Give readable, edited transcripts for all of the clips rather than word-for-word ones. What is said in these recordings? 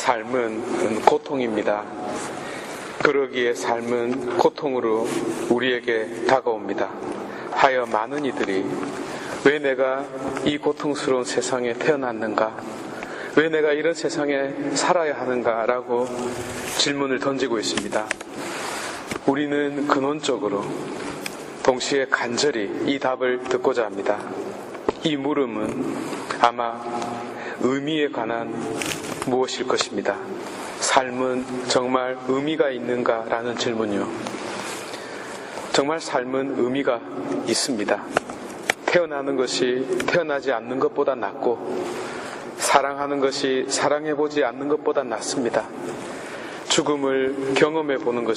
삶은 고통입니다. 그러기에 삶은 고통으로 우리에게 다가옵니다. 하여 많은 이들이 왜 내가 이 고통스러운 세상에 태어났는가? 왜 내가 이런 세상에 살아야 하는가? 라고 질문을 던지고 있습니다. 우리는 근원적으로 동시에 간절히 이 답을 듣고자 합니다. 이 물음은 아마 의미에 관한 무엇일 것입니다. 삶은 정말 의미가 있는가? 라는 질문이요. 정말 삶은 의미가 있습니다. 태어나는 것이 태어나지 않는 것보다 낫고, 사랑하는 것이 사랑해보지 않는 것보다 낫습니다. 죽음을 경험해보는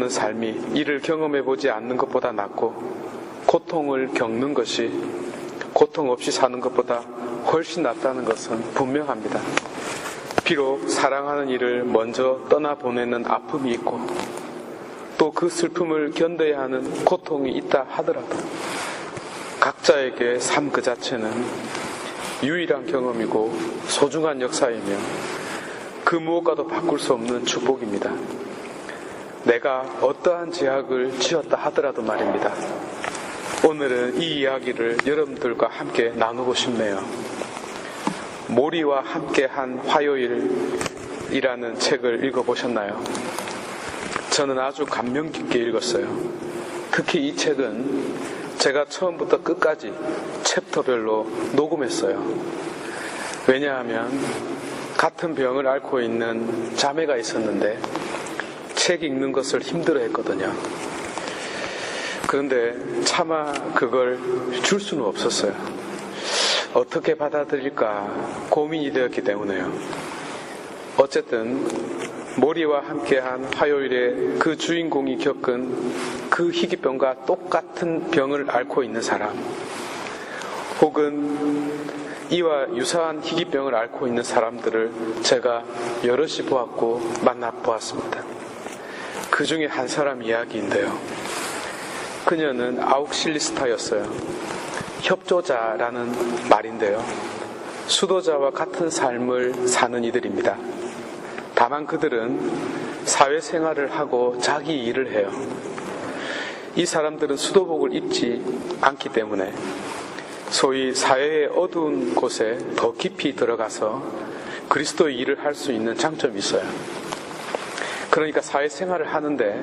삶이 이를 경험해보지 않는 것보다 낫고, 고통을 겪는 것이 고통 없이 사는 것보다 훨씬 낫다는 것은 분명합니다. 비록 사랑하는 이를 먼저 떠나보내는 아픔이 있고, 또 그 슬픔을 견뎌야 하는 고통이 있다 하더라도 각자에게 삶 그 자체는 유일한 경험이고 소중한 역사이며 그 무엇과도 바꿀 수 없는 축복입니다. 내가 어떠한 제약을 지었다 하더라도 말입니다. 오늘은 이 이야기를 여러분들과 함께 나누고 싶네요. 모리와 함께한 화요일이라는 책을 읽어보셨나요? 저는 아주 감명 깊게 읽었어요. 특히 이 책은 제가 처음부터 끝까지 챕터별로 녹음했어요. 왜냐하면 같은 병을 앓고 있는 자매가 있었는데 책 읽는 것을 힘들어했거든요. 그런데 차마 그걸 줄 수는 없었어요. 어떻게 받아들일까 고민이 되었기 때문에요. 어쨌든 모리와 함께한 화요일에 그 주인공이 겪은 그 희귀병과 똑같은 병을 앓고 있는 사람, 혹은 이와 유사한 희귀병을 앓고 있는 사람들을 제가 여럿이 보았고 만나보았습니다. 그 중에 한 사람 이야기인데요. 그녀는 아욱실리스타였어요. 협조자라는 말인데요. 수도자와 같은 삶을 사는 이들입니다. 다만 그들은 사회생활을 하고 자기 일을 해요. 이 사람들은 수도복을 입지 않기 때문에 소위 사회의 어두운 곳에 더 깊이 들어가서 그리스도의 일을 할 수 있는 장점이 있어요. 그러니까 사회생활을 하는데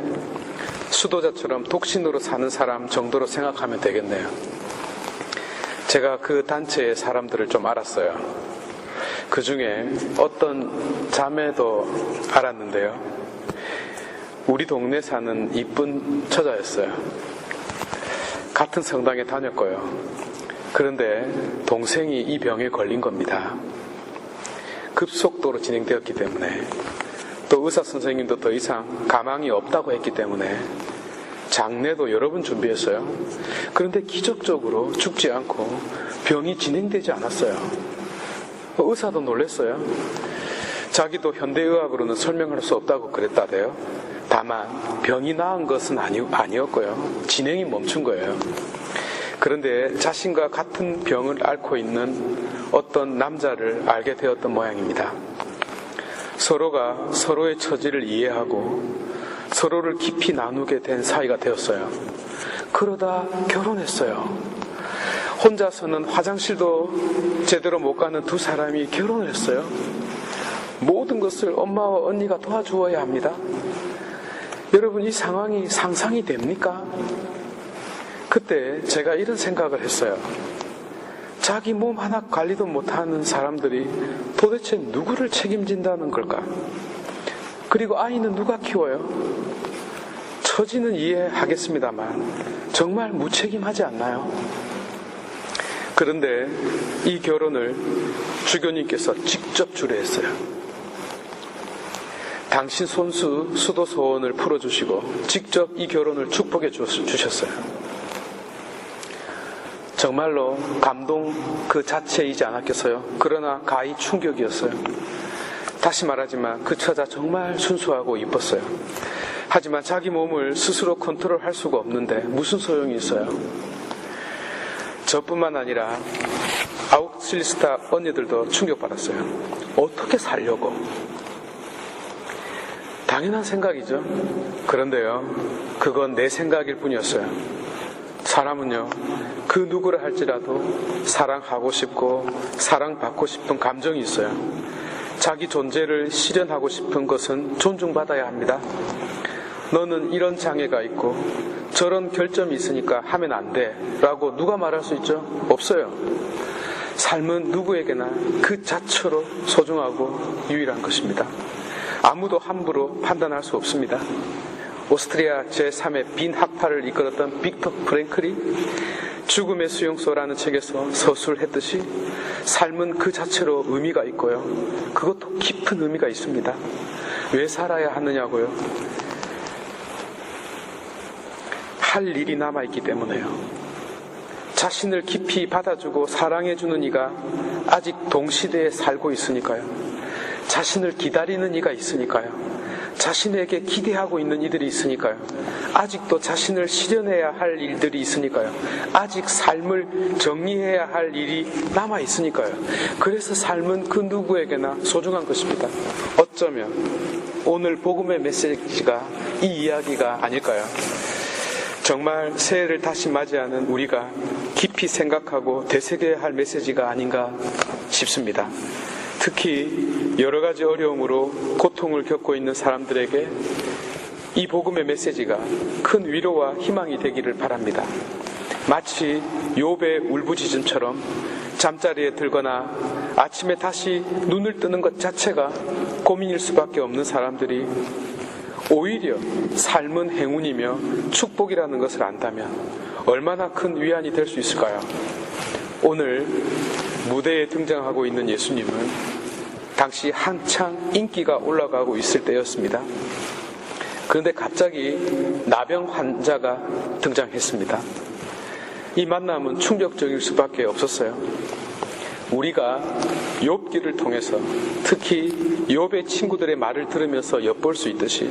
수도자처럼 독신으로 사는 사람 정도로 생각하면 되겠네요. 제가 그 단체의 사람들을 좀 알았어요. 그 중에 어떤 자매도 알았는데요. 우리 동네 사는 이쁜 처자였어요. 같은 성당에 다녔고요. 그런데 동생이 이 병에 걸린 겁니다. 급속도로 진행되었기 때문에, 또 의사 선생님도 더 이상 가망이 없다고 했기 때문에 장례도 여러 번 준비했어요. 그런데 기적적으로 죽지 않고 병이 진행되지 않았어요. 의사도 놀랐어요. 자기도 현대의학으로는 설명할 수 없다고 그랬다대요. 다만 병이 나은 것은 아니었고요. 진행이 멈춘 거예요. 그런데 자신과 같은 병을 앓고 있는 어떤 남자를 알게 되었던 모양입니다. 서로가 서로의 처지를 이해하고 서로를 깊이 나누게 된 사이가 되었어요. 그러다 결혼했어요. 혼자서는 화장실도 제대로 못 가는 두 사람이 결혼을 했어요. 모든 것을 엄마와 언니가 도와주어야 합니다. 여러분, 이 상황이 상상이 됩니까? 그때 제가 이런 생각을 했어요. 자기 몸 하나 관리도 못하는 사람들이 도대체 누구를 책임진다는 걸까? 그리고 아이는 누가 키워요? 처지는 이해하겠습니다만 정말 무책임하지 않나요? 그런데 이 결혼을 주교님께서 직접 주례했어요. 당신 손수 수도 소원을 풀어주시고 직접 이 결혼을 축복해 주셨어요. 정말로 감동 그 자체이지 않았겠어요? 그러나 가히 충격이었어요. 다시 말하지만 그 처자 정말 순수하고 이뻤어요. 하지만 자기 몸을 스스로 컨트롤할 수가 없는데 무슨 소용이 있어요? 저뿐만 아니라 아웃실스타 언니들도 충격받았어요. 어떻게 살려고? 당연한 생각이죠. 그런데요, 그건 내 생각일 뿐이었어요. 사람은요, 그 누구를 할지라도 사랑하고 싶고 사랑받고 싶은 감정이 있어요. 자기 존재를 실현하고 싶은 것은 존중받아야 합니다. 너는 이런 장애가 있고 저런 결점이 있으니까 하면 안 돼 라고 누가 말할 수 있죠? 없어요. 삶은 누구에게나 그 자체로 소중하고 유일한 것입니다. 아무도 함부로 판단할 수 없습니다. 오스트리아 제3의 빈 학파를 이끌었던 빅터 프랭클이 죽음의 수용소라는 책에서 서술했듯이 삶은 그 자체로 의미가 있고요. 그것도 깊은 의미가 있습니다. 왜 살아야 하느냐고요? 할 일이 남아있기 때문에요. 자신을 깊이 받아주고 사랑해주는 이가 아직 동시대에 살고 있으니까요. 자신을 기다리는 이가 있으니까요. 자신에게 기대하고 있는 이들이 있으니까요. 아직도 자신을 실현해야 할 일들이 있으니까요. 아직 삶을 정리해야 할 일이 남아 있으니까요. 그래서 삶은 그 누구에게나 소중한 것입니다. 어쩌면 오늘 복음의 메시지가 이 이야기가 아닐까요? 정말 새해를 다시 맞이하는 우리가 깊이 생각하고 되새겨야 할 메시지가 아닌가 싶습니다. 특히 여러 가지 어려움으로 고통을 겪고 있는 사람들에게 이 복음의 메시지가 큰 위로와 희망이 되기를 바랍니다. 마치 욥의 울부짖음처럼 잠자리에 들거나 아침에 다시 눈을 뜨는 것 자체가 고민일 수밖에 없는 사람들이 오히려 삶은 행운이며 축복이라는 것을 안다면 얼마나 큰 위안이 될 수 있을까요? 오늘 무대에 등장하고 있는 예수님은 당시 한창 인기가 올라가고 있을 때였습니다. 그런데 갑자기 나병 환자가 등장했습니다. 이 만남은 충격적일 수밖에 없었어요. 우리가 욥기를 통해서 특히 욥의 친구들의 말을 들으면서 엿볼 수 있듯이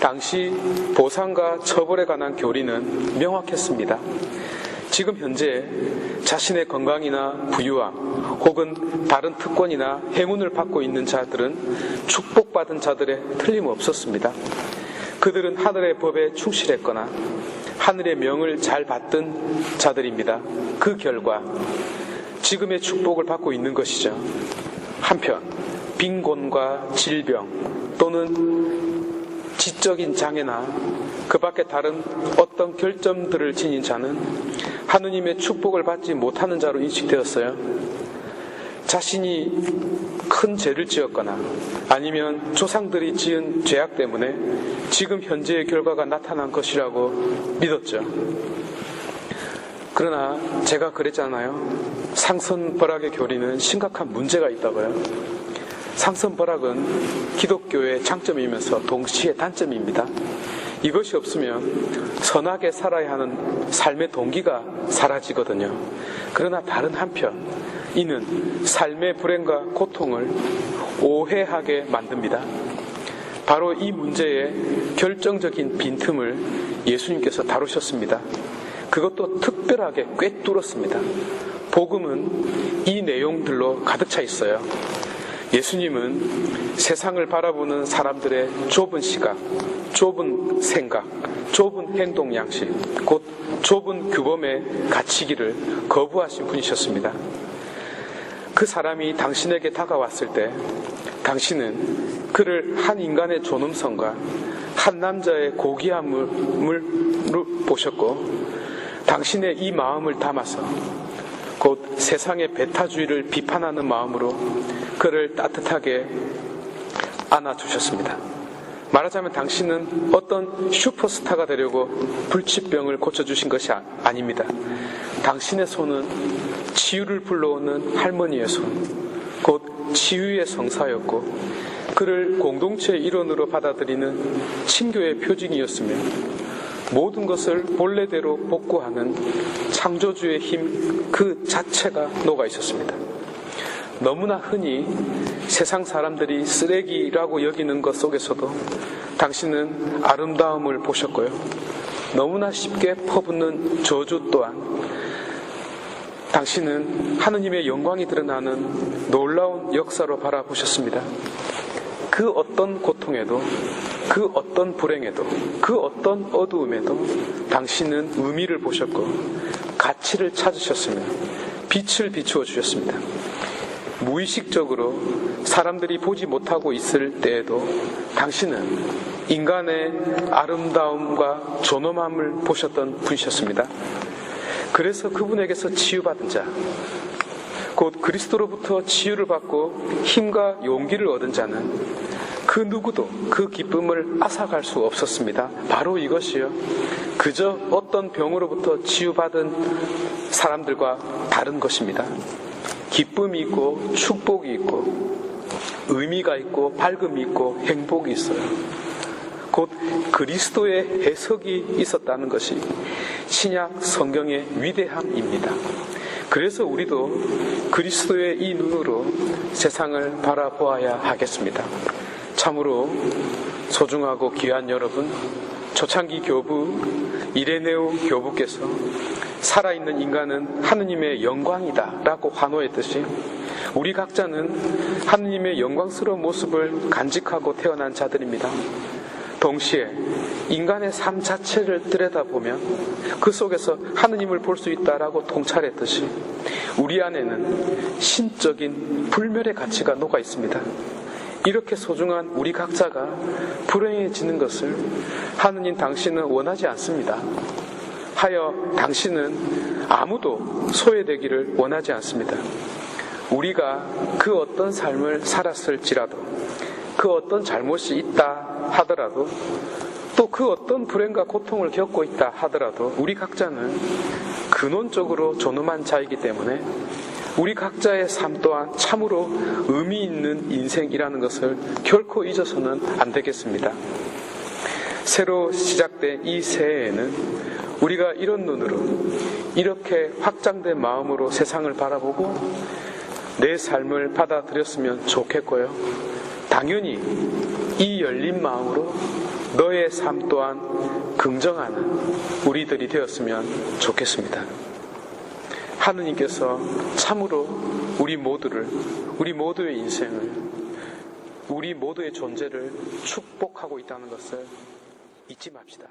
당시 보상과 처벌에 관한 교리는 명확했습니다. 지금 현재 자신의 건강이나 부유함 혹은 다른 특권이나 행운을 받고 있는 자들은 축복받은 자들에 틀림없었습니다. 그들은 하늘의 법에 충실했거나 하늘의 명을 잘 받던 자들입니다. 그 결과 지금의 축복을 받고 있는 것이죠. 한편 빈곤과 질병 또는 지적인 장애나 그 밖에 다른 어떤 결점들을 지닌 자는 하느님의 축복을 받지 못하는 자로 인식되었어요. 자신이 큰 죄를 지었거나 아니면 조상들이 지은 죄악 때문에 지금 현재의 결과가 나타난 것이라고 믿었죠. 그러나 제가 그랬잖아요. 상선벌악의 교리는 심각한 문제가 있다고요. 상선벌악은 기독교의 장점이면서 동시에 단점입니다. 이것이 없으면 선하게 살아야 하는 삶의 동기가 사라지거든요. 그러나 다른 한편 이는 삶의 불행과 고통을 오해하게 만듭니다. 바로 이 문제의 결정적인 빈틈을 예수님께서 다루셨습니다. 그것도 특별하게 꿰뚫었습니다. 복음은 이 내용들로 가득 차 있어요. 예수님은 세상을 바라보는 사람들의 좁은 시각, 좁은 생각, 좁은 행동 양식, 곧 좁은 규범에 갇히기를 거부하신 분이셨습니다. 그 사람이 당신에게 다가왔을 때 당신은 그를 한 인간의 존엄성과 한 남자의 고귀함을 보셨고 당신의 이 마음을 담아서 곧 세상의 배타주의를 비판하는 마음으로 그를 따뜻하게 안아주셨습니다. 말하자면 당신은 어떤 슈퍼스타가 되려고 불치병을 고쳐주신 것이 아닙니다. 당신의 손은 치유를 불러오는 할머니의 손, 곧 치유의 성사였고 그를 공동체의 일원으로 받아들이는 친교의 표징이었으며 모든 것을 본래대로 복구하는 창조주의 힘 그 자체가 녹아 있었습니다. 너무나 흔히 세상 사람들이 쓰레기라고 여기는 것 속에서도 당신은 아름다움을 보셨고요. 너무나 쉽게 퍼붓는 저주 또한 당신은 하느님의 영광이 드러나는 놀라운 역사로 바라보셨습니다. 그 어떤 고통에도, 그 어떤 불행에도, 그 어떤 어두움에도 당신은 의미를 보셨고 가치를 찾으셨으며 빛을 비추어 주셨습니다. 무의식적으로 사람들이 보지 못하고 있을 때에도 당신은 인간의 아름다움과 존엄함을 보셨던 분이셨습니다. 그래서 그분에게서 치유받은 자, 곧 그리스도로부터 치유를 받고 힘과 용기를 얻은 자는 그 누구도 그 기쁨을 앗아갈 수 없었습니다. 바로 이것이요, 그저 어떤 병으로부터 치유받은 사람들과 다른 것입니다. 기쁨이 있고 축복이 있고 의미가 있고 밝음이 있고 행복이 있어요. 곧 그리스도의 해석이 있었다는 것이 신약 성경의 위대함입니다. 그래서 우리도 그리스도의 이 눈으로 세상을 바라보아야 하겠습니다. 참으로 소중하고 귀한 여러분, 초창기 교부 이레네오 교부께서 살아있는 인간은 하느님의 영광이다 라고 환호했듯이 우리 각자는 하느님의 영광스러운 모습을 간직하고 태어난 자들입니다. 동시에 인간의 삶 자체를 들여다보면 그 속에서 하느님을 볼 수 있다라고 통찰했듯이 우리 안에는 신적인 불멸의 가치가 녹아 있습니다. 이렇게 소중한 우리 각자가 불행해지는 것을 하느님 당신은 원하지 않습니다. 하여 당신은 아무도 소외되기를 원하지 않습니다. 우리가 그 어떤 삶을 살았을지라도, 그 어떤 잘못이 있다 하더라도, 또 그 어떤 불행과 고통을 겪고 있다 하더라도 우리 각자는 근원적으로 존엄한 자이기 때문에 우리 각자의 삶 또한 참으로 의미 있는 인생이라는 것을 결코 잊어서는 안 되겠습니다. 새로 시작된 이 새해에는 우리가 이런 눈으로, 이렇게 확장된 마음으로 세상을 바라보고 내 삶을 받아들였으면 좋겠고요. 당연히 이 열린 마음으로 너의 삶 또한 긍정하는 우리들이 되었으면 좋겠습니다. 하느님께서 참으로 우리 모두를, 우리 모두의 인생을, 우리 모두의 존재를 축복하고 있다는 것을 잊지 맙시다.